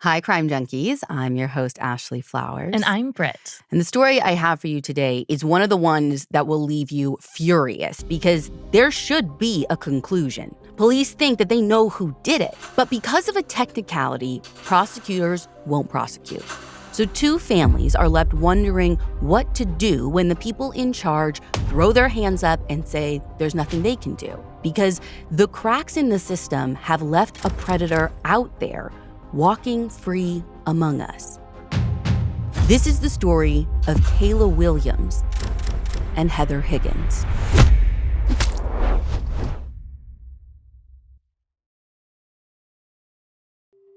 Hi, Crime Junkies. I'm your host, Ashley Flowers. And I'm Britt. And the story I have for you today is one of the ones that will leave you furious because there should be a conclusion. Police think that they know who did it, but because of a technicality, prosecutors won't prosecute. So two families are left wondering what to do when the people in charge throw their hands up and say there's nothing they can do, because the cracks in the system have left a predator out there walking free among us. This is the story of Kayla Williams and Heather Higgins.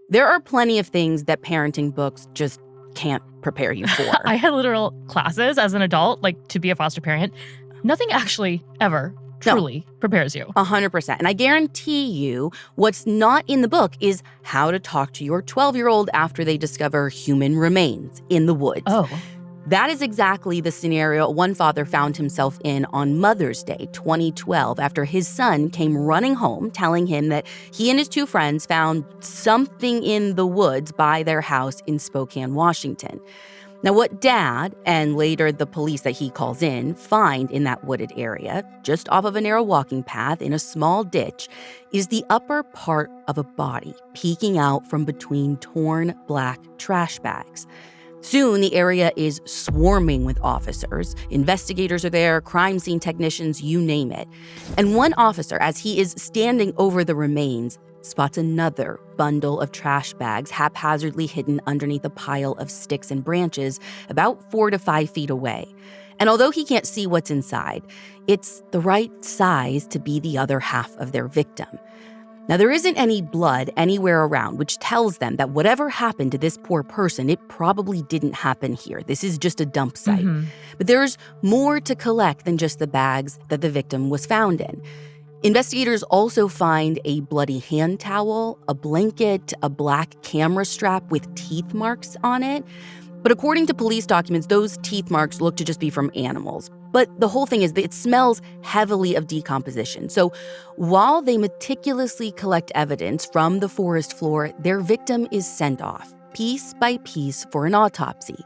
There are plenty of things that parenting books just can't prepare you for. I had literal classes as an adult, to be a foster parent. Nothing actually ever truly prepares you. 100%. And I guarantee you what's not in the book is how to talk to your 12-year-old after they discover human remains in the woods. Oh. That is exactly the scenario one father found himself in on Mother's Day 2012 after his son came running home telling him that he and his two friends found something in the woods by their house in Spokane, Washington. Now, what Dad, and later the police that he calls in, find in that wooded area, just off of a narrow walking path in a small ditch, is the upper part of a body peeking out from between torn black trash bags. Soon, the area is swarming with officers. Investigators are there, crime scene technicians, you name it. And one officer, as he is standing over the remains, spots another bundle of trash bags haphazardly hidden underneath a pile of sticks and branches about 4 to 5 feet away. And although he can't see what's inside, it's the right size to be the other half of their victim. Now, there isn't any blood anywhere around, which tells them that whatever happened to this poor person, it probably didn't happen here. This is just a dump site. Mm-hmm. But there's more to collect than just the bags that the victim was found in. Investigators also find a bloody hand towel, a blanket, a black camera strap with teeth marks on it. But according to police documents, those teeth marks look to just be from animals. But the whole thing is that it smells heavily of decomposition. So while they meticulously collect evidence from the forest floor, their victim is sent off, piece by piece, for an autopsy.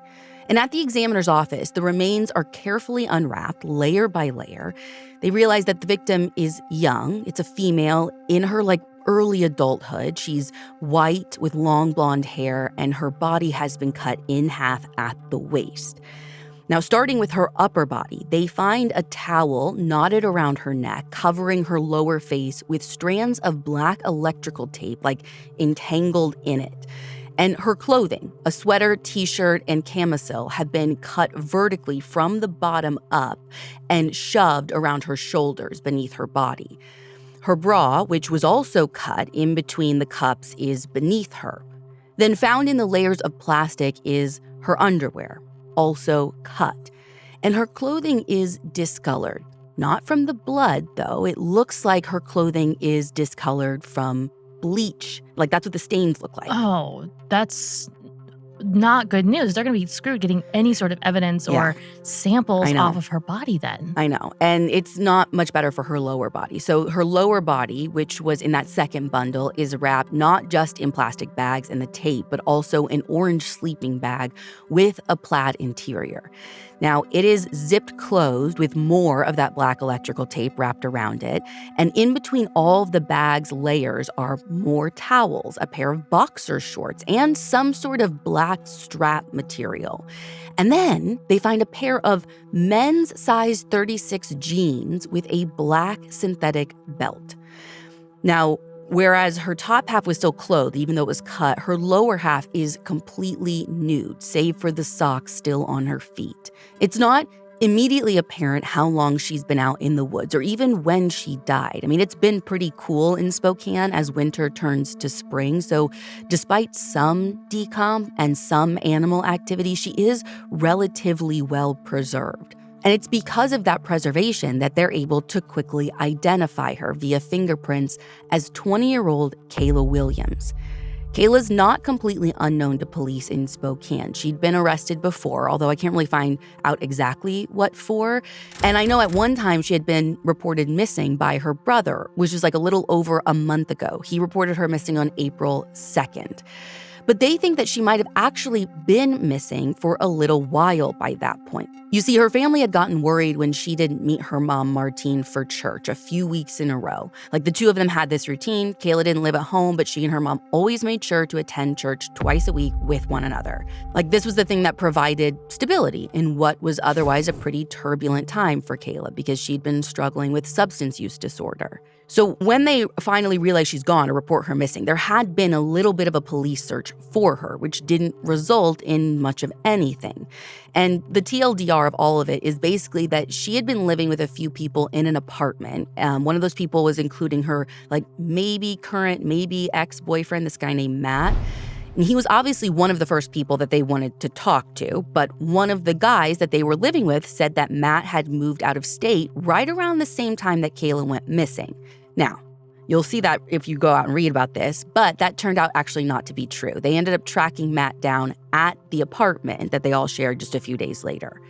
And at the examiner's office, the remains are carefully unwrapped, layer by layer. They realize that the victim is young. It's a female in her, early adulthood. She's white with long blonde hair, and her body has been cut in half at the waist. Now, starting with her upper body, they find a towel knotted around her neck, covering her lower face with strands of black electrical tape, entangled in it. And her clothing, a sweater, t-shirt, and camisole, have been cut vertically from the bottom up and shoved around her shoulders beneath her body. Her bra, which was also cut in between the cups, is beneath her. Then found in the layers of plastic is her underwear, also cut. And her clothing is discolored. Not from the blood, though. It looks like her clothing is discolored from bleach. That's what the stains look like. Oh, that's not good news. They're going to be screwed getting any sort of evidence or samples off of her body then. I know. And it's not much better for her lower body. So her lower body, which was in that second bundle, is wrapped not just in plastic bags and the tape, but also an orange sleeping bag with a plaid interior. Now, it is zipped closed with more of that black electrical tape wrapped around it. And in between all of the bag's layers are more towels, a pair of boxer shorts, and some sort of black strap material. And then they find a pair of men's size 36 jeans with a black synthetic belt. Now, whereas her top half was still clothed, even though it was cut, her lower half is completely nude, save for the socks still on her feet. It's not immediately apparent how long she's been out in the woods or even when she died. I mean, it's been pretty cool in Spokane as winter turns to spring, so despite some decomp and some animal activity, she is relatively well preserved. And it's because of that preservation that they're able to quickly identify her via fingerprints as 20-year-old Kayla Williams. Kayla's not completely unknown to police in Spokane. She'd been arrested before, although I can't really find out exactly what for. And I know at one time she had been reported missing by her brother, which was a little over a month ago. He reported her missing on April 2nd. but they think that she might have actually been missing for a little while by that point. You see, her family had gotten worried when she didn't meet her mom, Martine, for church a few weeks in a row. Like, the two of them had this routine. Kayla didn't live at home, but she and her mom always made sure to attend church twice a week with one another. Like, this was the thing that provided stability in what was otherwise a pretty turbulent time for Kayla because she'd been struggling with substance use disorder. So when they finally realized she's gone or report her missing, there had been a little bit of a police search for her, which didn't result in much of anything. And the TLDR of all of it is basically that she had been living with a few people in an apartment. One of those people was including her, like, maybe current, maybe ex-boyfriend, this guy named Matt. And he was obviously one of the first people that they wanted to talk to, but one of the guys that they were living with said that Matt had moved out of state right around the same time that Kayla went missing. Now, you'll see that if you go out and read about this, but that turned out actually not to be true. They ended up tracking Matt down at the apartment that they all shared just a few days later.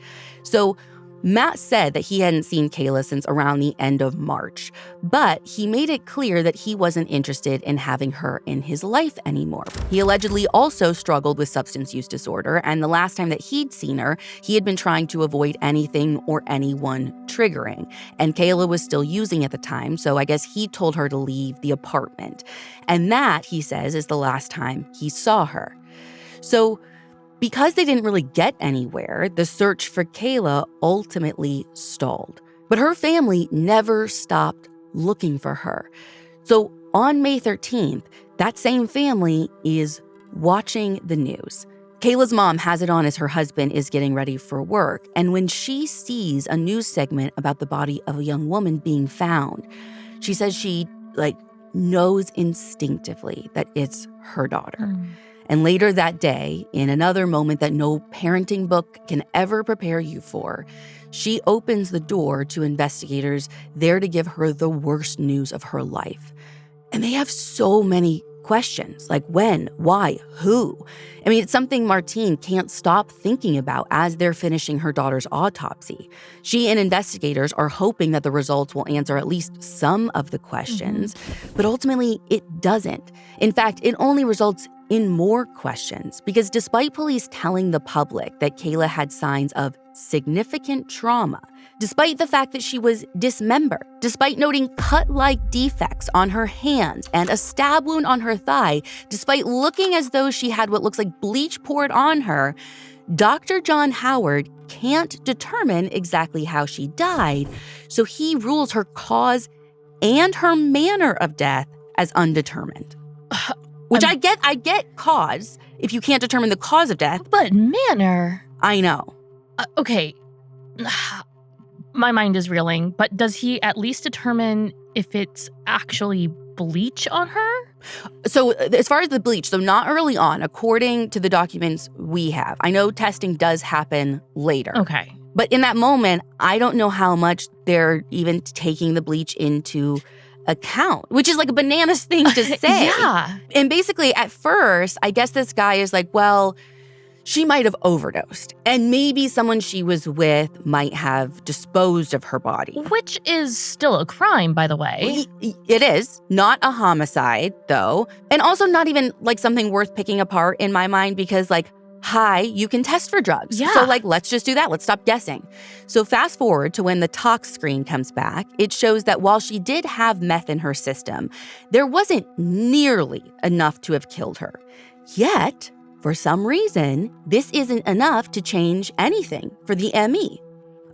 So Matt said that he hadn't seen Kayla since around the end of March, but he made it clear that he wasn't interested in having her in his life anymore. He allegedly also struggled with substance use disorder, and the last time that he'd seen her, he had been trying to avoid anything or anyone triggering. And Kayla was still using at the time, so I guess he told her to leave the apartment. And that, he says, is the last time he saw her. So because they didn't really get anywhere, the search for Kayla ultimately stalled. But her family never stopped looking for her. So on May 13th, that same family is watching the news. Kayla's mom has it on as her husband is getting ready for work. And when she sees a news segment about the body of a young woman being found, she says she, knows instinctively that it's her daughter. And later that day, in another moment that no parenting book can ever prepare you for, she opens the door to investigators there to give her the worst news of her life. And they have so many questions, like when, why, who? I mean, it's something Martine can't stop thinking about as they're finishing her daughter's autopsy. She and investigators are hoping that the results will answer at least some of the questions, but ultimately it doesn't. In fact, it only results in more questions because despite police telling the public that Kayla had signs of significant trauma, despite the fact that she was dismembered, despite noting cut-like defects on her hands and a stab wound on her thigh, despite looking as though she had what looks like bleach poured on her, Dr. John Howard can't determine exactly how she died, so he rules her cause and her manner of death as undetermined. Which I get cause if you can't determine the cause of death. But manner. I know. Okay. My mind is reeling, but does he at least determine if it's actually bleach on her? So as far as the bleach, so not early on, according to the documents we have. I know testing does happen later. Okay. But in that moment, I don't know how much they're even taking the bleach into account, which is like a bananas thing to say. Yeah. And basically, at first, I guess this guy is like, well, she might have overdosed. And maybe someone she was with might have disposed of her body. Which is still a crime, by the way. It is. Not a homicide, though. And also not even like something worth picking apart in my mind because hi, you can test for drugs. Yeah. So let's just do that. Let's stop guessing. So fast forward to when the tox screen comes back, it shows that while she did have meth in her system, there wasn't nearly enough to have killed her. Yet, for some reason, this isn't enough to change anything for the ME.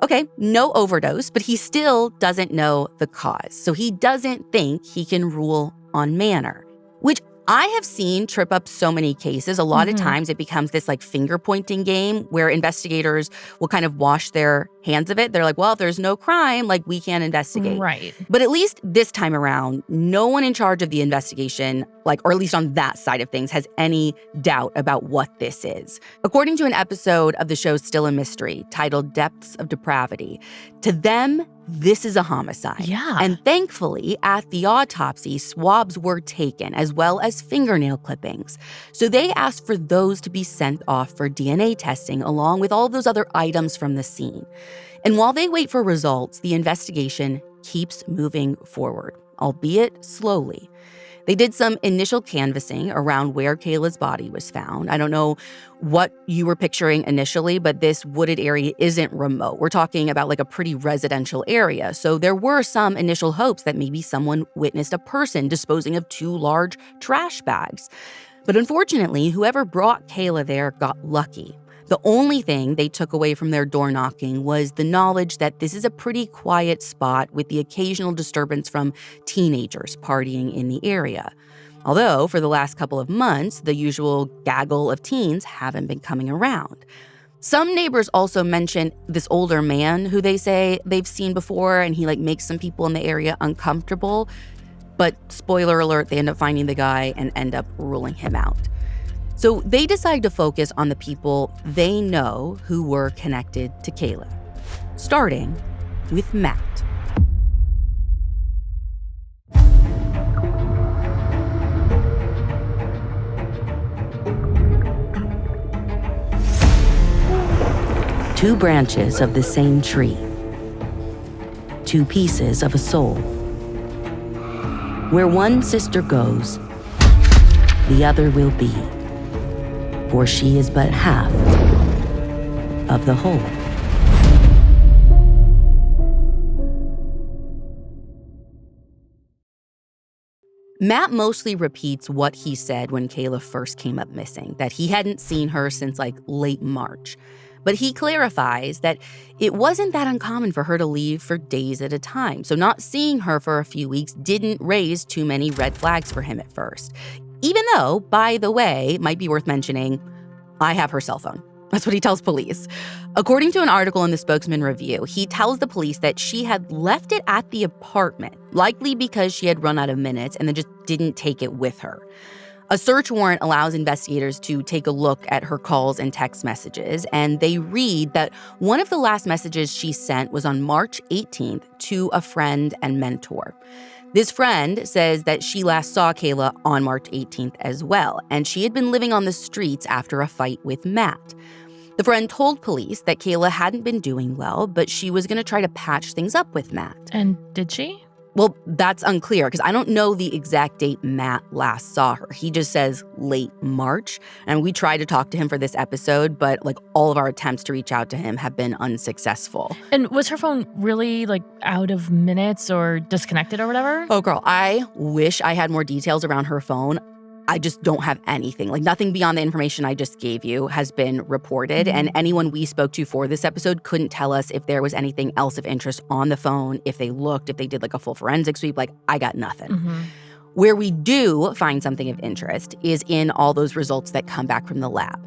Okay, no overdose, but he still doesn't know the cause. So he doesn't think he can rule on manner, which I have seen trip up so many cases. A lot of times it becomes this finger pointing game where investigators will kind of wash their hands of it. They're like, well, if there's no crime, we can't investigate. Right. But at least this time around, no one in charge of the investigation, or at least on that side of things, has any doubt about what this is. According to an episode of the show Still a Mystery titled Depths of Depravity, to them, this is a homicide. Yeah. And thankfully, at the autopsy, swabs were taken, as well as fingernail clippings. So they asked for those to be sent off for DNA testing, along with all those other items from the scene. And while they wait for results, the investigation keeps moving forward, albeit slowly. They did some initial canvassing around where Kayla's body was found. I don't know what you were picturing initially, but this wooded area isn't remote. We're talking about like a pretty residential area. So there were some initial hopes that maybe someone witnessed a person disposing of 2 large trash bags. But unfortunately, whoever brought Kayla there got lucky. The only thing they took away from their door knocking was the knowledge that this is a pretty quiet spot with the occasional disturbance from teenagers partying in the area. Although, for the last couple of months, the usual gaggle of teens haven't been coming around. Some neighbors also mention this older man who they say they've seen before, and he makes some people in the area uncomfortable. But spoiler alert, they end up finding the guy and end up ruling him out. So they decide to focus on the people they know who were connected to Kayla, starting with Matt. Two branches of the same tree. Two pieces of a soul. Where one sister goes, the other will be. For she is but half of the whole. Matt mostly repeats what he said when Kayla first came up missing, that he hadn't seen her since late March. But he clarifies that it wasn't that uncommon for her to leave for days at a time, so not seeing her for a few weeks didn't raise too many red flags for him at first. Even though, by the way, might be worth mentioning, I have her cell phone. That's what he tells police. According to an article in the Spokane Review, he tells the police that she had left it at the apartment, likely because she had run out of minutes and then just didn't take it with her. A search warrant allows investigators to take a look at her calls and text messages, and they read that one of the last messages she sent was on March 18th to a friend and mentor. This friend says that she last saw Kayla on March 18th as well, and she had been living on the streets after a fight with Matt. The friend told police that Kayla hadn't been doing well, but she was going to try to patch things up with Matt. And did she? Well, that's unclear because I don't know the exact date Matt last saw her. He just says late March. And we tried to talk to him for this episode, but all of our attempts to reach out to him have been unsuccessful. And was her phone really out of minutes or disconnected or whatever? Oh, girl, I wish I had more details around her phone. I just don't have anything. Nothing beyond the information I just gave you has been reported. Mm-hmm. And anyone we spoke to for this episode couldn't tell us if there was anything else of interest on the phone, if they looked, if they did a full forensic sweep. I got nothing. Mm-hmm. Where we do find something of interest is in all those results that come back from the lab.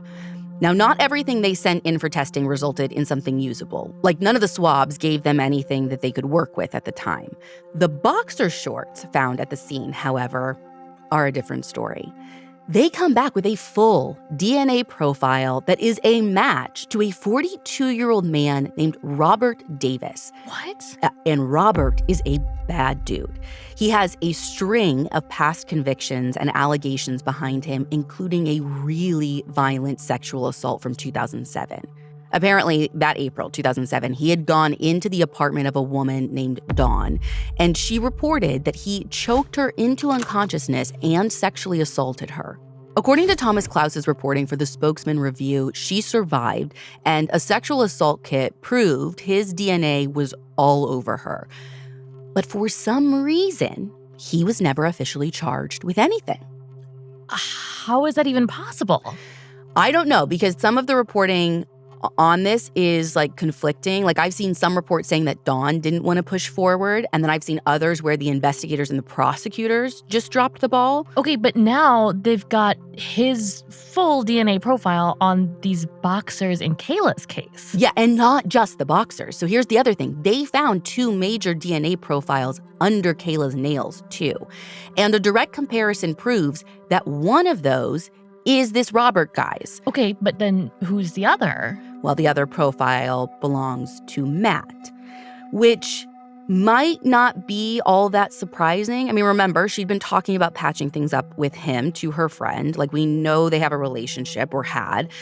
Now, not everything they sent in for testing resulted in something usable. None of the swabs gave them anything that they could work with at the time. The boxer shorts found at the scene, however, are a different story. They come back with a full DNA profile that is a match to a 42-year-old man named Robert Davis. What? And Robert is a bad dude. He has a string of past convictions and allegations behind him, including a really violent sexual assault from 2007. Apparently, that April 2007, he had gone into the apartment of a woman named Dawn, and she reported that he choked her into unconsciousness and sexually assaulted her. According to Thomas Klaus's reporting for the Spokane Review, she survived, and a sexual assault kit proved his DNA was all over her. But for some reason, he was never officially charged with anything. How is that even possible? I don't know, because some of the reporting on this is conflicting. I've seen some reports saying that Dawn didn't want to push forward, and then I've seen others where the investigators and the prosecutors just dropped the ball. Okay, but now they've got his full DNA profile on these boxers in Kayla's case. Yeah, and not just the boxers. So here's the other thing. They found 2 major DNA profiles under Kayla's nails, too. And a direct comparison proves that one of those is this Robert guy's. Okay, but then who's the other? Well, the other profile belongs to Matt, which might not be all that surprising. I mean, remember, she'd been talking about patching things up with him to her friend. We know they have a relationship, or had,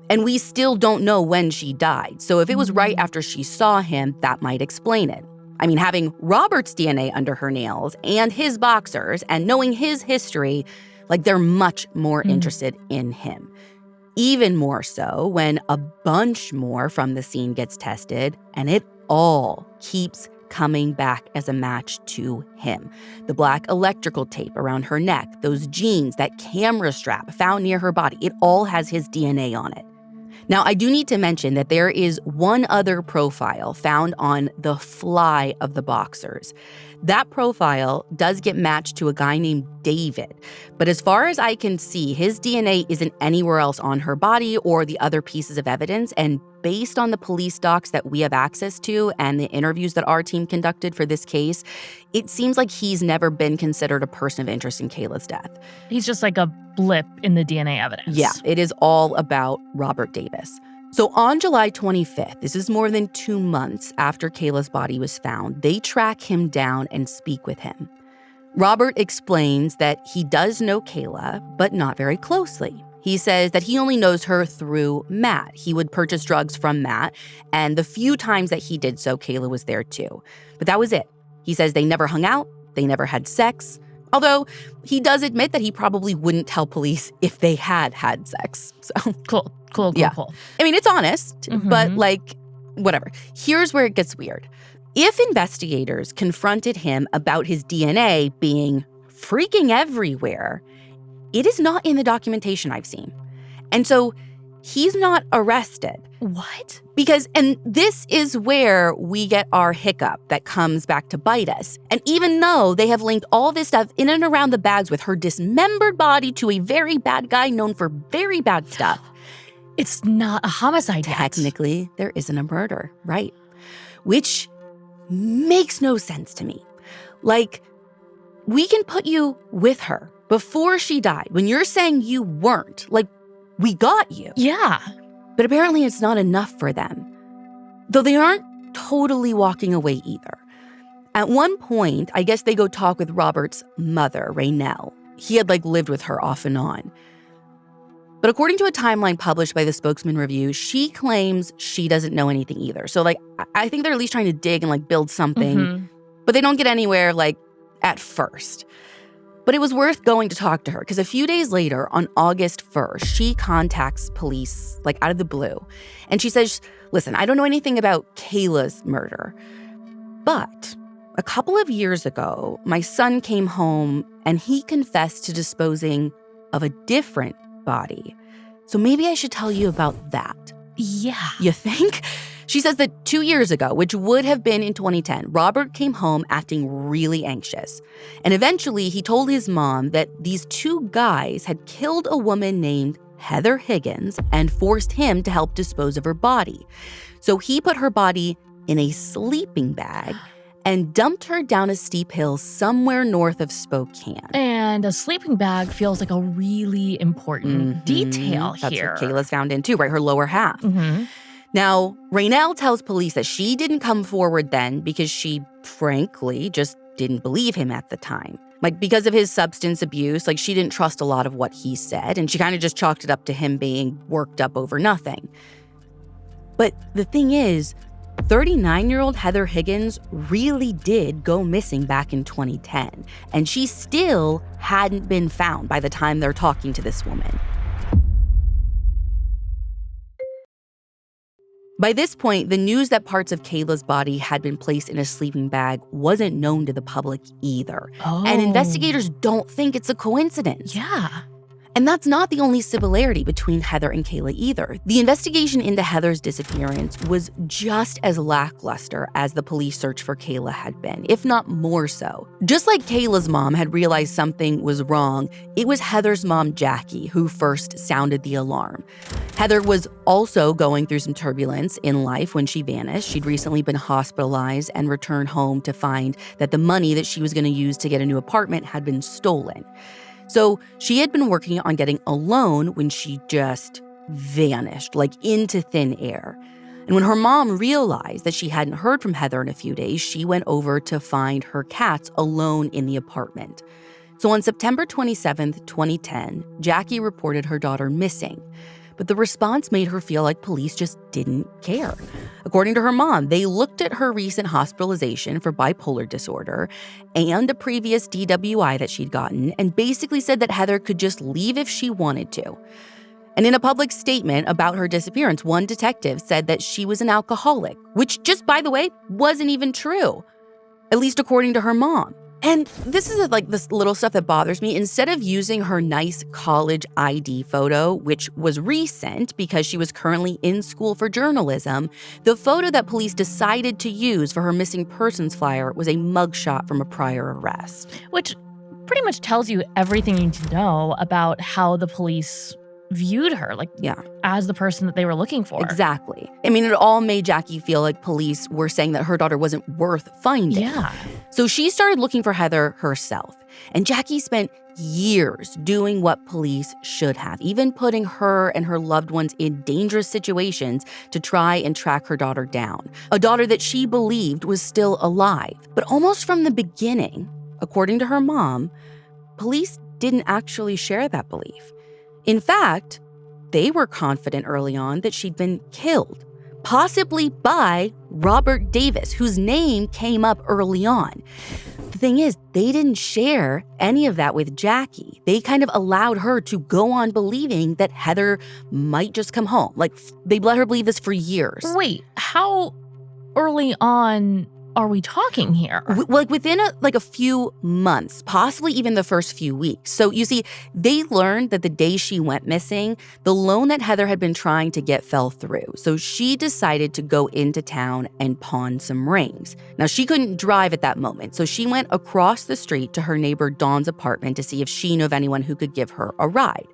and we still don't know when she died. So if it was right after she saw him, that might explain it. I mean, having Robert's DNA under her nails and his boxers and knowing his history, like they're much more interested in him. Even more so when a bunch more from the scene gets tested, and it all keeps coming back as a match to him. The black electrical tape around her neck, those jeans, that camera strap found near her body, it all has his DNA on it. Now, I do need to mention that there is one other profile found on the fly of the boxers. That profile does get matched to a guy named David, but as far as I can see, his DNA isn't anywhere else on her body or the other pieces of evidence, and based on the police docs that we have access to and the interviews that our team conducted for this case, it seems like he's never been considered a person of interest in Kayla's death. He's just like a blip in the DNA evidence. Yeah, it is all about Robert Davis. So on July 25th, this is more than 2 months after Kayla's body was found, they track him down and speak with him. Robert explains that he does know Kayla, but not very closely. He says that he only knows her through Matt. He would purchase drugs from Matt, and the few times that he did so, Kayla was there too. But that was it. He says they never hung out, they never had sex, although he does admit that he probably wouldn't tell police if they had had sex. So Cool. I mean, it's honest, but like, whatever. Here's where it gets weird. If investigators confronted him about his DNA being freaking everywhere, it is not in the documentation I've seen. And so he's not arrested. What? Because, and this is where we get our hiccup that comes back to bite us. And even though they have linked all this stuff in and around the bags with her dismembered body to a very bad guy known for very bad stuff, it's not a homicide yet. Technically, there isn't a murder, right? Which makes no sense to me. Like, we can put you with her before she died. When you're saying you weren't, like, we got you. Yeah. But apparently it's not enough for them. Though they aren't totally walking away either. At one point, I guess they go talk with Robert's mother, Raynell. He had lived with her off and on. But according to a timeline published by the Spokesman Review, she claims she doesn't know anything either. So I think they're at least trying to dig and build something, but they don't get anywhere at first. But it was worth going to talk to her because a few days later, on August 1st, she contacts police out of the blue. And she says, listen, I don't know anything about Kayla's murder, but a couple of years ago, my son came home and he confessed to disposing of a different body. So maybe I should tell you about that. Yeah. You think? She says that 2 years ago, which would have been in 2010, Robert came home acting really anxious. And eventually he told his mom that these two guys had killed a woman named Heather Higgins and forced him to help dispose of her body. So he put her body in a sleeping bag and dumped her down a steep hill somewhere north of Spokane. And a sleeping bag feels like a really important detail That's here. what Kayla's found in too, right? Her lower half. Now, Raynell tells police that she didn't come forward then because she, frankly, just didn't believe him at the time. Because of his substance abuse, she didn't trust a lot of what he said, and she kind of just chalked it up to him being worked up over nothing. But the thing is, 39-year-old Heather Higgins really did go missing back in 2010, and she still hadn't been found by the time they're talking to this woman. By this point, the news that parts of Kayla's body had been placed in a sleeping bag wasn't known to the public either. Oh. And investigators don't think it's a coincidence. Yeah. And that's not the only similarity between Heather and Kayla either. The investigation into Heather's disappearance was just as lackluster as the police search for Kayla had been, if not more so. Just like Kayla's mom had realized something was wrong, it was Heather's mom, Jackie, who first sounded the alarm. Heather was also going through some turbulence in life when she vanished. She'd recently been hospitalized and returned home to find that the money that she was going to use to get a new apartment had been stolen. So she had been working on getting a loan when she just vanished, into thin air. And when her mom realized that she hadn't heard from Heather in a few days, she went over to find her cats alone in the apartment. So on September 27th, 2010, Jackie reported her daughter missing. But the response made her feel like police just didn't care. According to her mom, they looked at her recent hospitalization for bipolar disorder and a previous DWI that she'd gotten and basically said that Heather could just leave if she wanted to. And in a public statement about her disappearance, one detective said that she was an alcoholic, which just, by the way, wasn't even true, at least according to her mom. And this is this little stuff that bothers me. Instead of using her nice college ID photo, which was recent because she was currently in school for journalism, the photo that police decided to use for her missing persons flyer was a mugshot from a prior arrest. Which pretty much tells you everything you need to know about how the police viewed her, as the person that they were looking for. Exactly. I mean, it all made Jackie feel like police were saying that her daughter wasn't worth finding. Yeah. So she started looking for Heather herself. And Jackie spent years doing what police should have, even putting her and her loved ones in dangerous situations to try and track her daughter down. A daughter that she believed was still alive. But almost from the beginning, according to her mom, police didn't actually share that belief. In fact, they were confident early on that she'd been killed, possibly by Robert Davis, whose name came up early on. The thing is, they didn't share any of that with Jackie. They kind of allowed her to go on believing that Heather might just come home. They let her believe this for years. Wait, how early on are we talking here? Within a few months, possibly even the first few weeks. So you see, they learned that the day she went missing, the loan that Heather had been trying to get fell through. So she decided to go into town and pawn some rings. Now, she couldn't drive at that moment, so she went across the street to her neighbor Dawn's apartment to see if she knew of anyone who could give her a ride.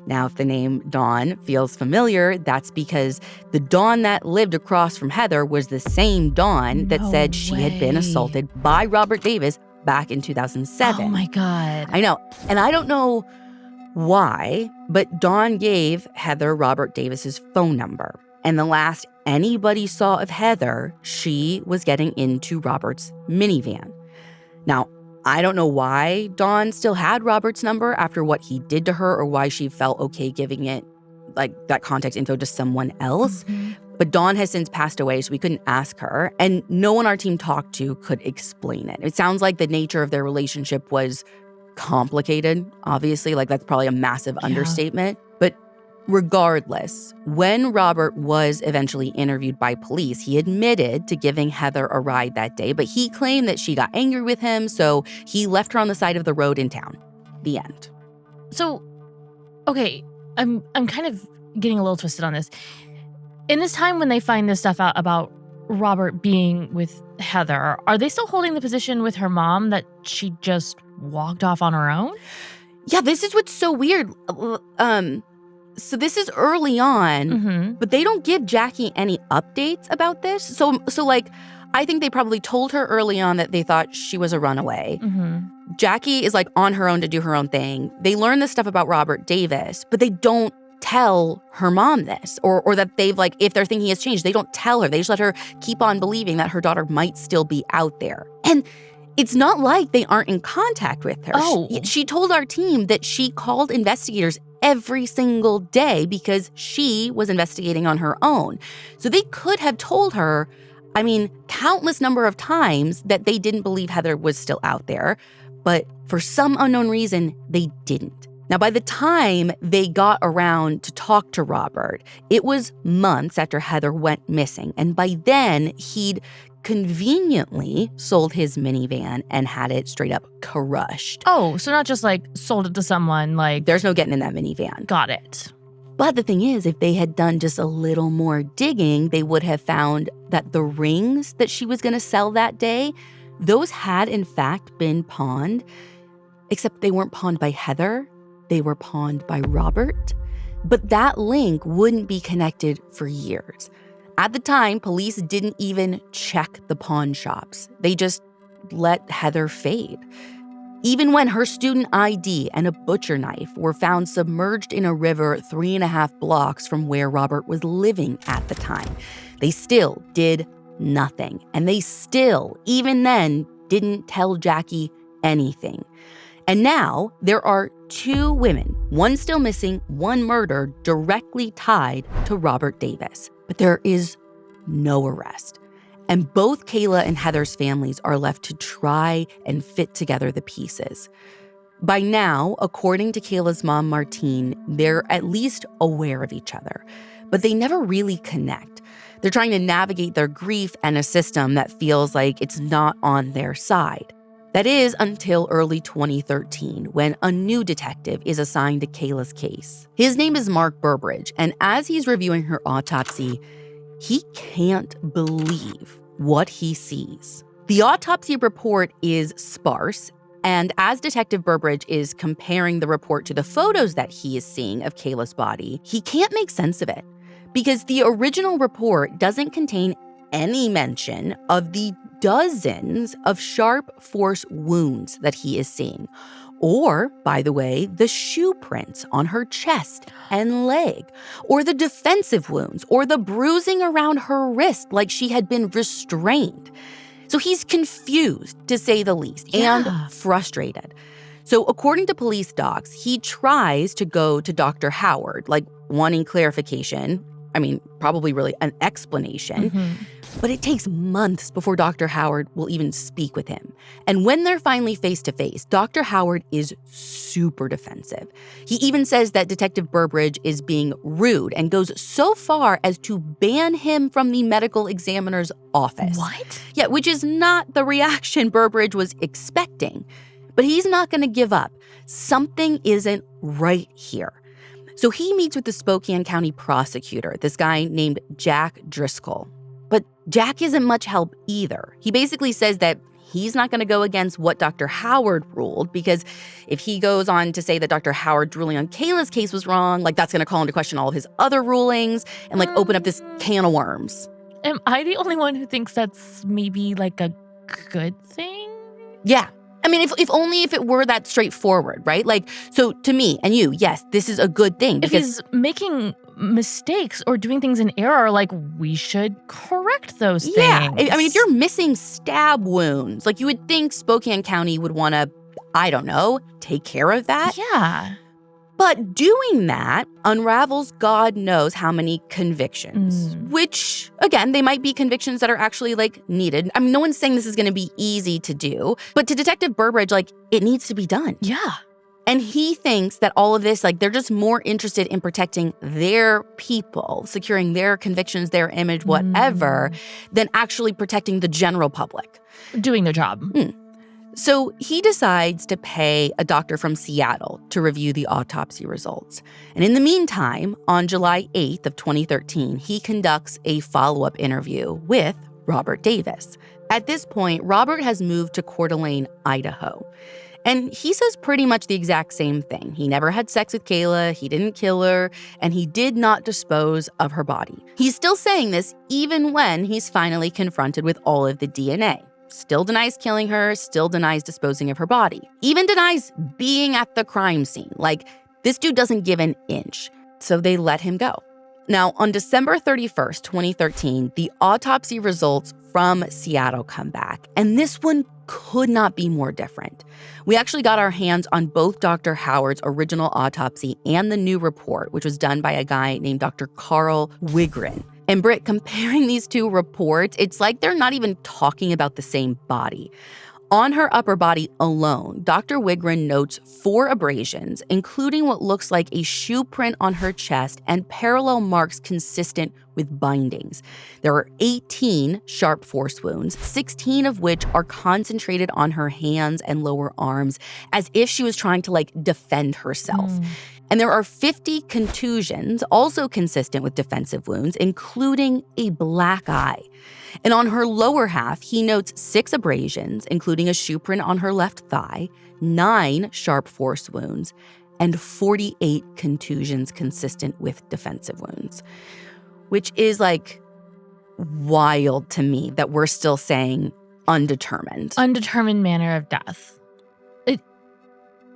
Now, if the name Dawn feels familiar, that's because the Dawn that lived across from Heather was the same Dawn that said she had been assaulted by Robert Davis back in 2007. Oh, my God. I know. And I don't know why, but Dawn gave Heather Robert Davis's phone number. And the last anybody saw of Heather, she was getting into Robert's minivan. Now, I don't know why Dawn still had Robert's number after what he did to her or why she felt okay giving it, that contact info to someone else. Mm-hmm. But Dawn has since passed away, so we couldn't ask her. And no one our team talked to could explain it. It sounds like the nature of their relationship was complicated, obviously. That's probably a massive understatement. But regardless, when Robert was eventually interviewed by police, he admitted to giving Heather a ride that day, but he claimed that she got angry with him, so he left her on the side of the road in town. The end. So, okay, I'm kind of getting a little twisted on this. In this time when they find this stuff out about Robert being with Heather, are they still holding the position with her mom that she just walked off on her own? Yeah, this is what's so weird. So this is early on, but they don't give Jackie any updates about this. So I think they probably told her early on that they thought she was a runaway. Mm-hmm. Jackie is on her own to do her own thing. They learn this stuff about Robert Davis, but they don't tell her mom this or that they've if their thinking has changed, they don't tell her. They just let her keep on believing that her daughter might still be out there. And it's not like they aren't in contact with her. Oh. She told our team that she called investigators every single day because she was investigating on her own. So they could have told her, countless number of times that they didn't believe Heather was still out there. But for some unknown reason, they didn't. Now, by the time they got around to talk to Robert, it was months after Heather went missing. And by then, he'd conveniently sold his minivan and had it straight up crushed. Oh, so not just sold it to someone There's no getting in that minivan. Got it. But the thing is, if they had done just a little more digging, they would have found that the rings that she was going to sell that day, those had in fact been pawned, except they weren't pawned by Heather. They were pawned by Robert. But that link wouldn't be connected for years. At the time, police didn't even check the pawn shops. They just let Heather fade. Even when her student ID and a butcher knife were found submerged in a river 3.5 blocks from where Robert was living at the time, they still did nothing. And they still, even then, didn't tell Jackie anything. And now there are 2 women, one still missing, one murdered, directly tied to Robert Davis. But there is no arrest. And both Kayla and Heather's families are left to try and fit together the pieces. By now, according to Kayla's mom, Martine, they're at least aware of each other, but they never really connect. They're trying to navigate their grief and a system that feels like it's not on their side. That is until early 2013, when a new detective is assigned to Kayla's case. His name is Mark Burbridge, and as he's reviewing her autopsy, he can't believe what he sees. The autopsy report is sparse, and as Detective Burbridge is comparing the report to the photos that he is seeing of Kayla's body, he can't make sense of it because the original report doesn't contain any mention of the dozens of sharp force wounds that he is seeing. Or, by the way, the shoe prints on her chest and leg, or the defensive wounds, or the bruising around her wrist like she had been restrained. So he's confused, to say the least, and frustrated. So according to police docs, he tries to go to Dr. Howard, like wanting clarification. I mean, probably really an explanation. But it takes months before Dr. Howard will even speak with him. And when they're finally face to face, Dr. Howard is super defensive. He even says that Detective Burbridge is being rude and goes so far as to ban him from the medical examiner's office. What? Yeah, which is not the reaction Burbridge was expecting. But he's not going to give up. Something isn't right here. So he meets with the Spokane County prosecutor, this guy named Jack Driscoll. But Jack isn't much help either. He basically says that he's not going to go against what Dr. Howard ruled, because if he goes on to say that Dr. Howard's ruling on Kayla's case was wrong, like that's going to call into question all of his other rulings and like open up this can of worms. Am I the only one who thinks that's maybe like a good thing? Yeah. I mean, if only if it were that straightforward, right? Like, so to me and you, yes, this is a good thing. If he's making mistakes or doing things in error, like, we should correct those things. Yeah. I mean, if you're missing stab wounds, like you would think Spokane County would want to, I don't know, take care of that. Yeah. But doing that unravels God knows how many convictions, which, again, they might be convictions that are actually, like, needed. I mean, no one's saying this is going to be easy to do, but to Detective Burbridge, like, it needs to be done. Yeah. And he thinks that all of this, like, they're just more interested in protecting their people, securing their convictions, their image, whatever, than actually protecting the general public. Doing their job. So he decides to pay a doctor from Seattle to review the autopsy results. And in the meantime, on July 8th of 2013, he conducts a follow-up interview with Robert Davis. At this point, Robert has moved to Coeur d'Alene, Idaho. And he says pretty much the exact same thing. He never had sex with Kayla, he didn't kill her, and he did not dispose of her body. He's still saying this even when he's finally confronted with all of the DNA. Still denies killing her, still denies disposing of her body. Even denies being at the crime scene. Like, this dude doesn't give an inch. So they let him go. Now, on December 31st, 2013, the autopsy results from Seattle come back. And this one could not be more different. We actually got our hands on both Dr. Howard's original autopsy and the new report, which was done by a guy named Dr. Carl Wigren. And Britt, comparing these two reports, it's like they're not even talking about the same body. On her upper body alone, Dr. Wigren notes 4 abrasions, including what looks like a shoe print on her chest and parallel marks consistent with bindings. There are 18 sharp force wounds, 16 of which are concentrated on her hands and lower arms, as if she was trying to, like, defend herself. And there are 50 contusions, also consistent with defensive wounds, including a black eye. And on her lower half, he notes 6 abrasions, including a shoe print on her left thigh, 9 sharp force wounds, and 48 contusions consistent with defensive wounds. Which is, like, wild to me that we're still saying undetermined. Undetermined manner of death.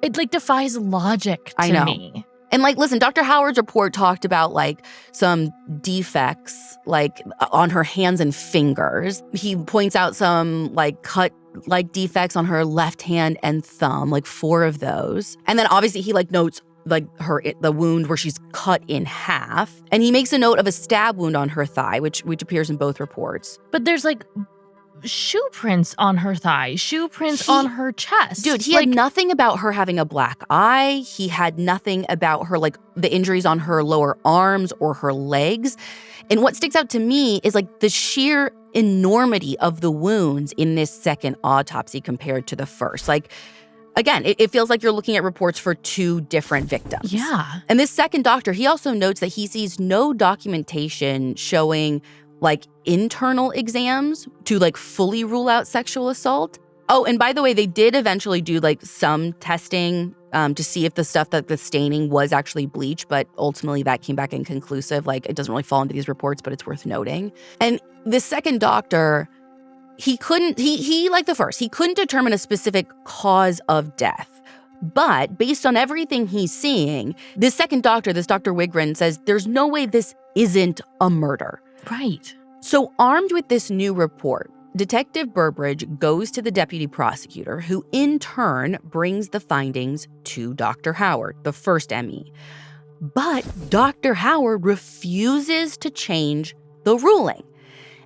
It like defies logic to me. And like, listen, Dr. Howard's report talked about like some defects like on her hands and fingers. He points out some like cut like defects on her left hand and thumb, like 4 of those. And then obviously he like notes the wound where she's cut in half. And he makes a note of a stab wound on her thigh, which appears in both reports. But there's shoe prints on her thigh, shoe prints on her chest. Dude, he had nothing about her having a black eye. He had nothing about her, the injuries on her lower arms or her legs. And what sticks out to me is the sheer enormity of the wounds in this second autopsy compared to the first. Again, it feels like you're looking at reports for two different victims. Yeah. And this second doctor, he also notes that he sees no documentation showing internal exams to fully rule out sexual assault. Oh, and by the way, they did eventually do some testing to see if the stuff that the staining was actually bleach, but ultimately that came back inconclusive. It doesn't really fall into these reports, but it's worth noting. And this second doctor, he like the first, he couldn't determine a specific cause of death. But based on everything he's seeing, this second doctor, this Dr. Wigren, says there's no way this isn't a murder. Right. So armed with this new report, Detective Burbridge goes to the deputy prosecutor, who in turn brings the findings to Dr. Howard, the first ME. But Dr. Howard refuses to change the ruling.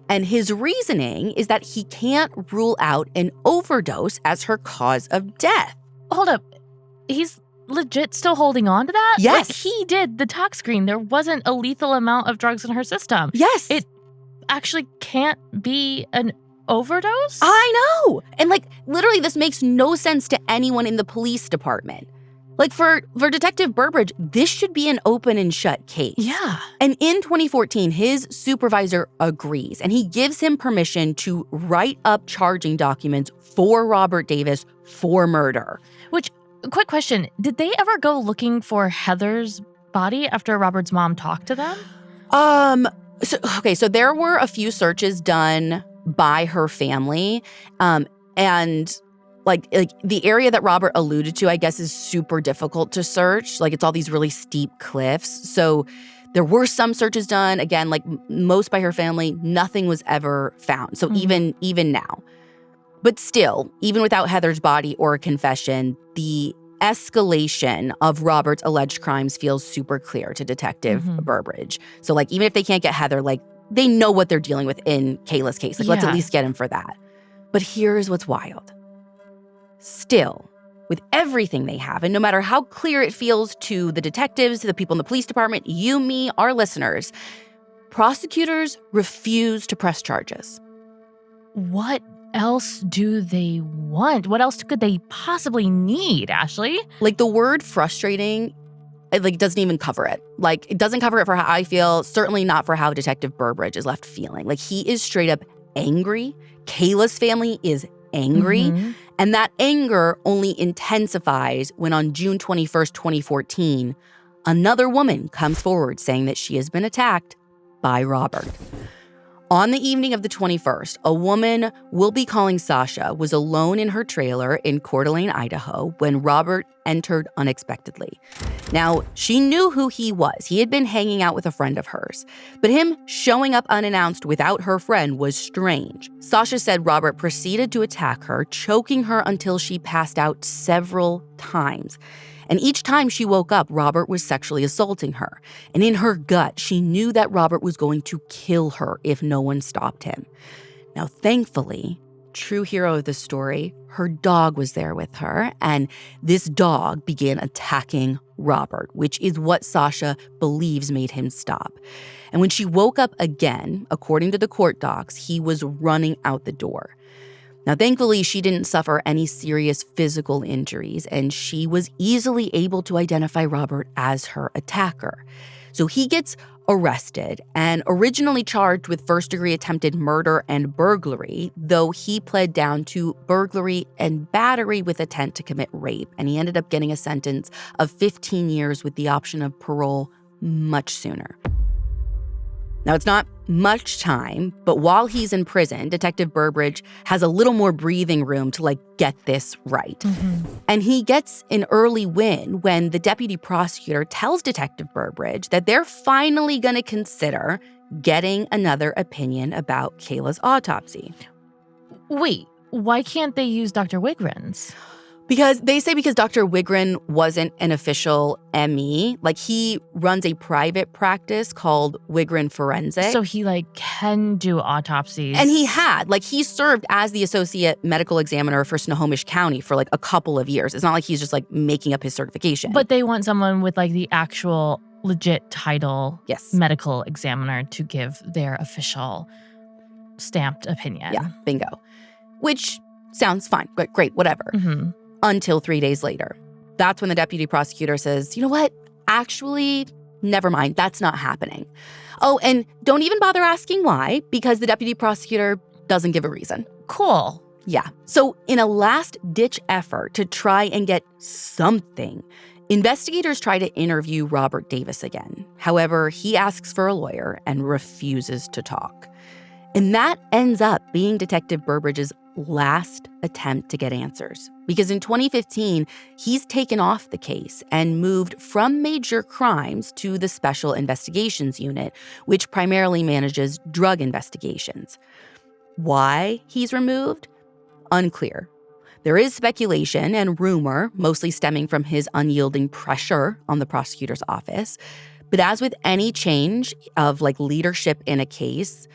And his reasoning is that he can't rule out an overdose as her cause of death. Hold up. He's legit still holding on to that? Yes. He did the tox screen. There wasn't a lethal amount of drugs in her system. Yes. It actually can't be an overdose? I know. And literally this makes no sense to anyone in the police department. For Detective Burbridge, this should be an open and shut case. Yeah. And in 2014, his supervisor agrees, and he gives him permission to write up charging documents for Robert Davis for murder. Which, quick question, did they ever go looking for Heather's body after Robert's mom talked to them? So there were a few searches done by her family, and the area that Robert alluded to, I guess, is super difficult to search. It's all these really steep cliffs. So there were some searches done. Again, most by her family, nothing was ever found. So even now. But still, even without Heather's body or a confession, the escalation of Robert's alleged crimes feels super clear to Detective Burbridge. So even if they can't get Heather, they know what they're dealing with in Kayla's case. Let's at least get him for that. But here's what's wild. Still, with everything they have, and no matter how clear it feels to the detectives, to the people in the police department, you, me, our listeners, prosecutors refuse to press charges. What else do they want? What else could they possibly need, Ashley? The word frustrating, it doesn't even cover it. It doesn't cover it for how I feel, certainly not for how Detective Burbridge is left feeling. He is straight up angry. Kayla's family is angry. And that anger only intensifies when on June 21st, 2014, another woman comes forward saying that she has been attacked by Robert. On the evening of the 21st, a woman we'll be calling Sasha was alone in her trailer in Coeur d'Alene, Idaho, when Robert entered unexpectedly. Now, she knew who he was. He had been hanging out with a friend of hers. But him showing up unannounced without her friend was strange. Sasha said Robert proceeded to attack her, choking her until she passed out several times. And each time she woke up, Robert was sexually assaulting her. And in her gut, she knew that Robert was going to kill her if no one stopped him. Now, thankfully, true hero of the story, her dog was there with her, and this dog began attacking Robert, which is what Sasha believes made him stop. And when she woke up again, according to the court docs, he was running out the door. Now, thankfully, she didn't suffer any serious physical injuries, and she was easily able to identify Robert as her attacker. So he gets arrested and originally charged with first-degree attempted murder and burglary, though he pled down to burglary and battery with intent to commit rape, and he ended up getting a sentence of 15 years with the option of parole much sooner. Now, it's not much time, but while he's in prison, Detective Burbridge has a little more breathing room to, get this right. And he gets an early win when the deputy prosecutor tells Detective Burbridge that they're finally going to consider getting another opinion about Kayla's autopsy. Wait, why can't they use Dr. Wigren's? Because they say because Dr. Wigren wasn't an official ME, like he runs a private practice called Wigren Forensic. So he can do autopsies. And he had, he served as the associate medical examiner for Snohomish County for a couple of years. It's not like he's just making up his certification. But they want someone with the actual legit title, yes, medical examiner to give their official stamped opinion. Yeah, bingo. Which sounds fine, but great, whatever. Mm-hmm. Until 3 days later. That's when the deputy prosecutor says, you know what? Actually, never mind. That's not happening. Oh, and don't even bother asking why, because the deputy prosecutor doesn't give a reason. Cool. Yeah. So in a last-ditch effort to try and get something, investigators try to interview Robert Davis again. However, he asks for a lawyer and refuses to talk. And that ends up being Detective Burbridge's last attempt to get answers. Because in 2015, he's taken off the case and moved from major crimes to the Special Investigations Unit, which primarily manages drug investigations. Why he's removed? Unclear. There is speculation and rumor, mostly stemming from his unyielding pressure on the prosecutor's office. But as with any change of leadership in a case,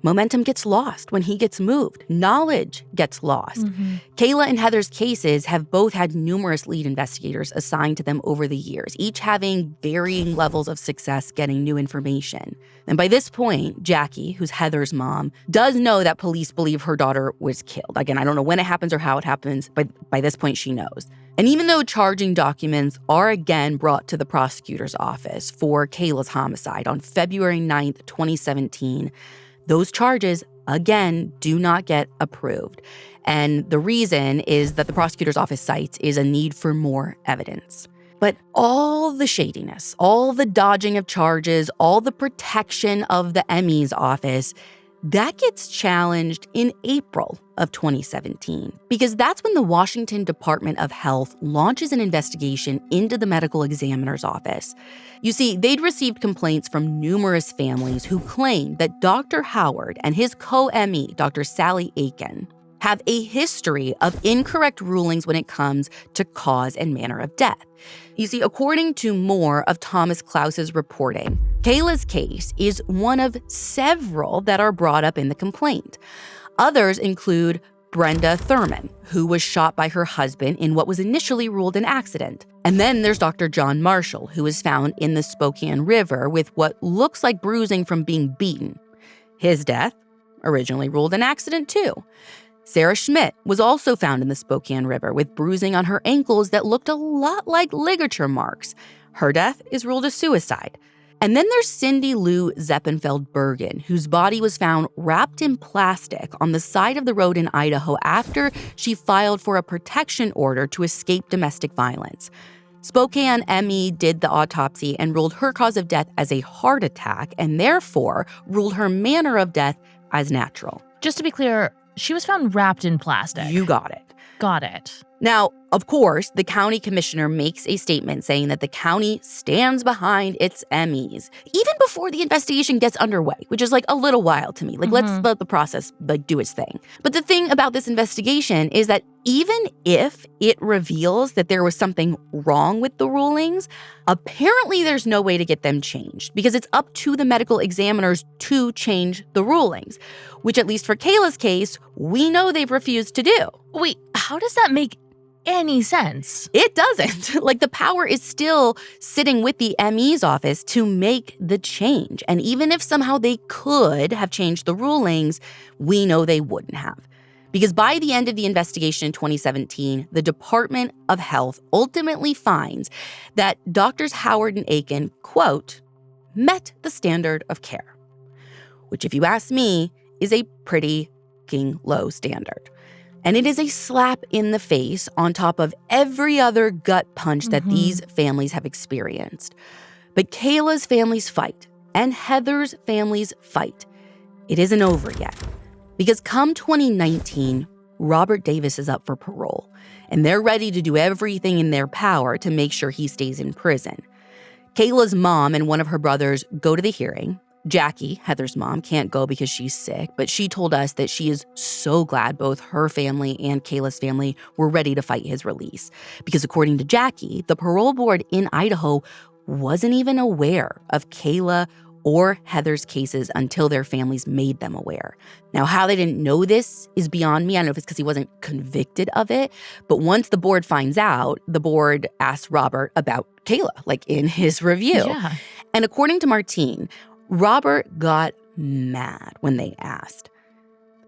momentum gets lost when he gets moved. Knowledge gets lost. Mm-hmm. Kayla and Heather's cases have both had numerous lead investigators assigned to them over the years, each having varying levels of success getting new information. And by this point, Jackie, who's Heather's mom, does know that police believe her daughter was killed. Again, I don't know when it happens or how it happens, but by this point she knows. And even though charging documents are again brought to the prosecutor's office for Kayla's homicide on February 9th, 2017, those charges, again, do not get approved. And the reason is that the prosecutor's office cites is a need for more evidence. But all the shadiness, all the dodging of charges, all the protection of the ME's office, that gets challenged in April of 2017, because that's when the Washington Department of Health launches an investigation into the medical examiner's office. You see, they'd received complaints from numerous families who claimed that Dr. Howard and his co-ME, Dr. Sally Aiken, have a history of incorrect rulings when it comes to cause and manner of death. You see, according to more of Thomas Klaus's reporting, Kayla's case is one of several that are brought up in the complaint. Others include Brenda Thurman, who was shot by her husband in what was initially ruled an accident. And then there's Dr. John Marshall, who was found in the Spokane River with what looks like bruising from being beaten. His death, originally ruled an accident too. Sarah Schmidt was also found in the Spokane River with bruising on her ankles that looked a lot like ligature marks. Her death is ruled a suicide. And then there's Cindy Lou Zeppenfeld-Bergen, whose body was found wrapped in plastic on the side of the road in Idaho after she filed for a protection order to escape domestic violence. Spokane ME did the autopsy and ruled her cause of death as a heart attack and therefore ruled her manner of death as natural. Just to be clear, she was found wrapped in plastic. You got it. Got it. Now, of course, the county commissioner makes a statement saying that the county stands behind its MEs, even before the investigation gets underway, which is a little while to me. Let's let the process do its thing. But the thing about this investigation is that even if it reveals that there was something wrong with the rulings, apparently there's no way to get them changed because it's up to the medical examiners to change the rulings, which at least for Kayla's case, we know they've refused to do. Wait, how does that make any sense? It doesn't. The power is still sitting with the ME's office to make the change. And even if somehow they could have changed the rulings, we know they wouldn't have. Because by the end of the investigation in 2017, the Department of Health ultimately finds that Doctors Howard and Aiken, quote, met the standard of care, which if you ask me, is a pretty low standard. And it is a slap in the face on top of every other gut punch that these families have experienced. But Kayla's family's fight and Heather's family's fight, it isn't over yet. Because come 2019, Robert Davis is up for parole, and they're ready to do everything in their power to make sure he stays in prison. Kayla's mom and one of her brothers go to the hearing, Jackie, Heather's mom, can't go because she's sick, but she told us that she is so glad both her family and Kayla's family were ready to fight his release. Because according to Jackie, the parole board in Idaho wasn't even aware of Kayla or Heather's cases until their families made them aware. Now, how they didn't know this is beyond me. I don't know if it's because he wasn't convicted of it, but once the board finds out, the board asked Robert about Kayla, like in his review. Yeah. And according to Martine, Robert got mad when they asked.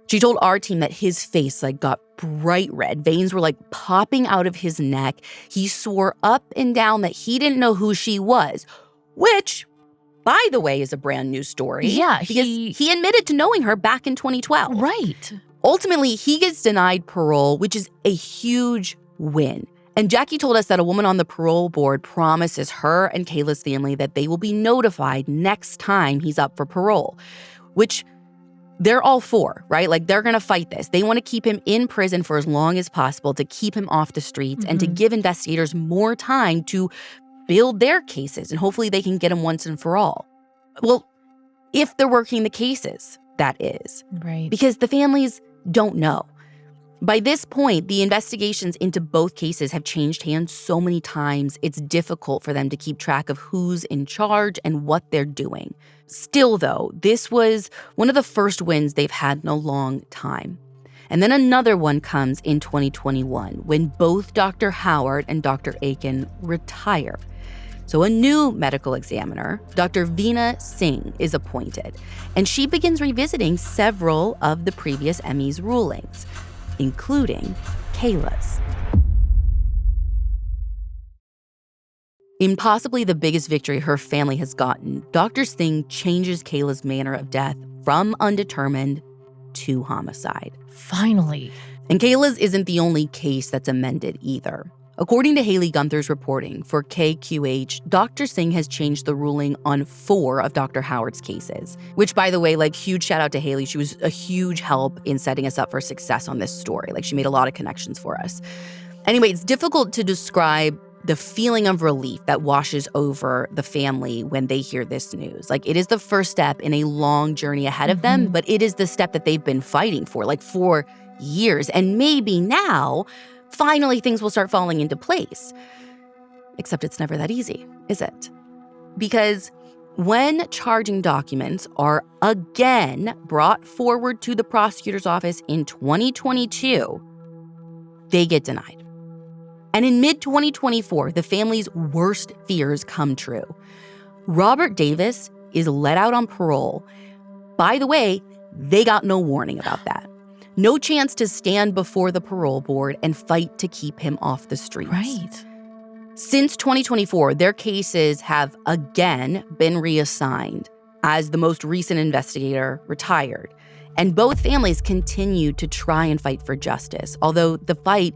She told our team that his face got bright red. Veins were popping out of his neck. He swore up and down that he didn't know who she was, which, by the way, is a brand new story. Yeah, because he admitted to knowing her back in 2012. Right. Ultimately, he gets denied parole, which is a huge win. And Jackie told us that a woman on the parole board promises her and Kayla's family that they will be notified next time he's up for parole, which they're all for, right? They're going to fight this. They want to keep him in prison for as long as possible to keep him off the streets and to give investigators more time to build their cases, and hopefully they can get him once and for all. Well, if they're working the cases, that is. Right. Because the families don't know. By this point, the investigations into both cases have changed hands so many times, it's difficult for them to keep track of who's in charge and what they're doing. Still, though, this was one of the first wins they've had in a long time. And then another one comes in 2021 when both Dr. Howard and Dr. Aiken retire. So a new medical examiner, Dr. Veena Singh, is appointed, and she begins revisiting several of the previous ME's rulings, including Kayla's. In possibly the biggest victory her family has gotten, Dr. Singh changes Kayla's manner of death from undetermined to homicide. Finally. And Kayla's isn't the only case that's amended either. According to Haley Gunther's reporting for KQH, Dr. Singh has changed the ruling on 4 of Dr. Howard's cases, which, by the way, huge shout out to Haley. She was a huge help in setting us up for success on this story. She made a lot of connections for us. Anyway, it's difficult to describe the feeling of relief that washes over the family when they hear this news. It is the first step in a long journey ahead of them, but it is the step that they've been fighting for years. And maybe now, finally, things will start falling into place. Except it's never that easy, is it? Because when charging documents are again brought forward to the prosecutor's office in 2022, they get denied. And in mid-2024, the family's worst fears come true. Robert Davis is let out on parole. By the way, they got no warning about that. No chance to stand before the parole board and fight to keep him off the streets. Right. Since 2024, their cases have again been reassigned as the most recent investigator retired. And both families continue to try and fight for justice, although the fight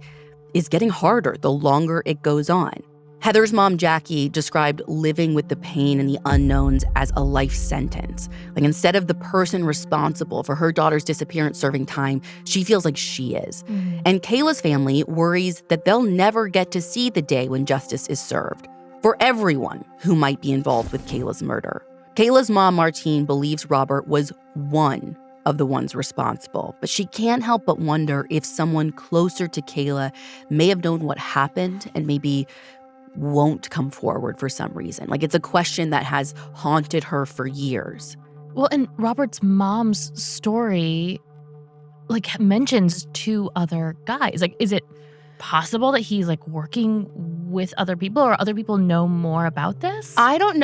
is getting harder the longer it goes on. Heather's mom, Jackie, described living with the pain and the unknowns as a life sentence. Instead of the person responsible for her daughter's disappearance serving time, she feels like she is. And Kayla's family worries that they'll never get to see the day when justice is served for everyone who might be involved with Kayla's murder. Kayla's mom, Martine, believes Robert was one of the ones responsible, but she can't help but wonder if someone closer to Kayla may have known what happened and maybe won't come forward for some reason. It's a question that has haunted her for years. Well, and Robert's mom's story, mentions 2 other guys. Is it possible that he's working with other people, or other people know more about this? I don't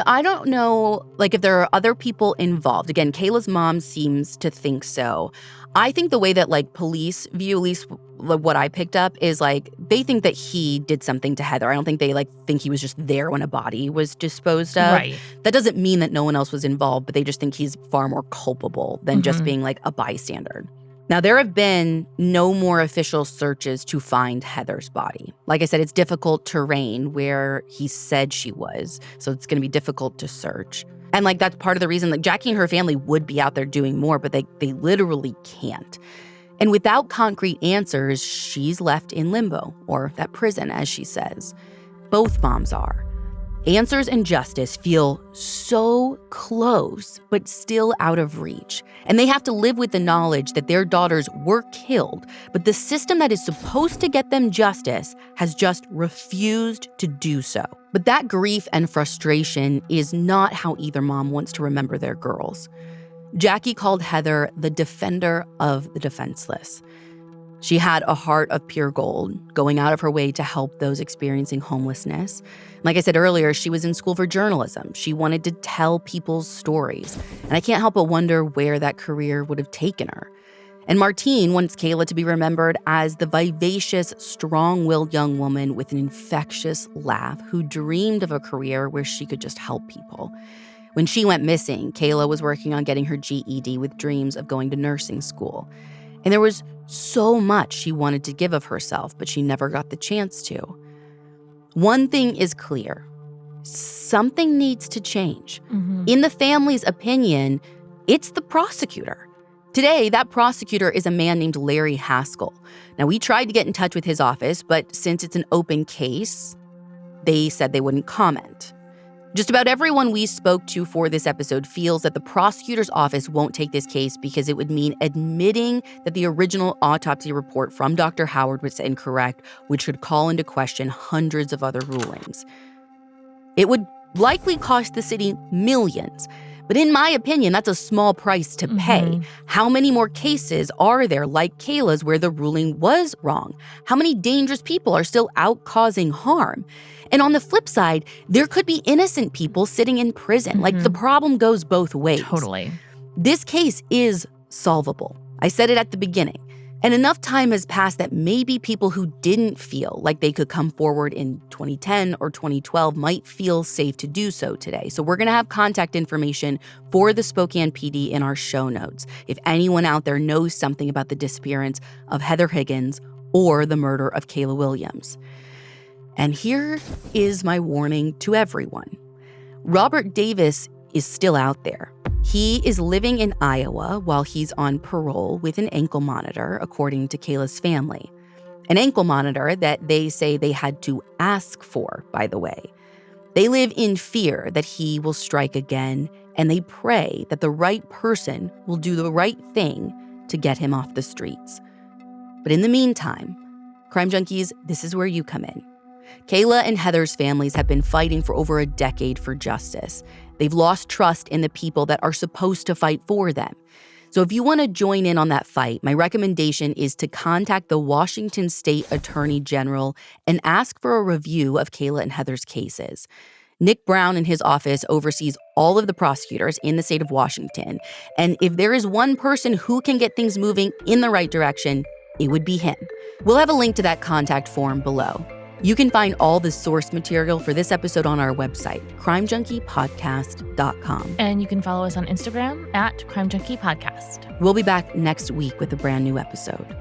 know if there are other people involved. Again, Kayla's mom seems to think so. I think the way that police view, at least what I picked up, is they think that he did something to Heather. I don't think they think he was just there when a body was disposed of. Right. That doesn't mean that no one else was involved, but they just think he's far more culpable than just being a bystander. Now, there have been no more official searches to find Heather's body. Like I said, it's difficult terrain where he said she was, so it's going to be difficult to search. And that's part of the reason Jackie and her family would be out there doing more, but they literally can't. And without concrete answers, she's left in limbo, or that prison, as she says. Both moms are. Answers and justice feel so close, but still out of reach. And they have to live with the knowledge that their daughters were killed, but the system that is supposed to get them justice has just refused to do so. But that grief and frustration is not how either mom wants to remember their girls. Jackie called Heather the defender of the defenseless. She had a heart of pure gold, going out of her way to help those experiencing homelessness. Like I said earlier, she was in school for journalism. She wanted to tell people's stories. And I can't help but wonder where that career would have taken her. And Martine wants Kayla to be remembered as the vivacious, strong-willed young woman with an infectious laugh who dreamed of a career where she could just help people. When she went missing, Kayla was working on getting her GED with dreams of going to nursing school. And there was so much she wanted to give of herself, but she never got the chance to. One thing is clear. Something needs to change. In the family's opinion, it's the prosecutor. Today, that prosecutor is a man named Larry Haskell. Now, we tried to get in touch with his office, but since it's an open case, they said they wouldn't comment. Just about everyone we spoke to for this episode feels that the prosecutor's office won't take this case because it would mean admitting that the original autopsy report from Dr. Howard was incorrect, which could call into question hundreds of other rulings. It would likely cost the city millions. But in my opinion, that's a small price to pay. How many more cases are there like Kayla's where the ruling was wrong? How many dangerous people are still out causing harm? And on the flip side, there could be innocent people sitting in prison. Like, the problem goes both ways. Totally. This case is solvable. I said it at the beginning. And enough time has passed that maybe people who didn't feel like they could come forward in 2010 or 2012 might feel safe to do so today. So we're going to have contact information for the Spokane PD in our show notes if anyone out there knows something about the disappearance of Heather Higgins or the murder of Kayla Williams. And here is my warning to everyone. Robert Davis is still out there. He is living in Iowa while he's on parole with an ankle monitor, according to Kayla's family. An ankle monitor that they say they had to ask for, by the way. They live in fear that he will strike again, and they pray that the right person will do the right thing to get him off the streets. But in the meantime, Crime Junkies, this is where you come in. Kayla and Heather's families have been fighting for over a decade for justice. They've lost trust in the people that are supposed to fight for them. So if you want to join in on that fight, my recommendation is to contact the Washington State Attorney General and ask for a review of Kayla and Heather's cases. Nick Brown in his office oversees all of the prosecutors in the state of Washington. And if there is one person who can get things moving in the right direction, it would be him. We'll have a link to that contact form below. You can find all the source material for this episode on our website, crimejunkiepodcast.com. And you can follow us on Instagram at Crime Junkie Podcast. We'll be back next week with a brand new episode.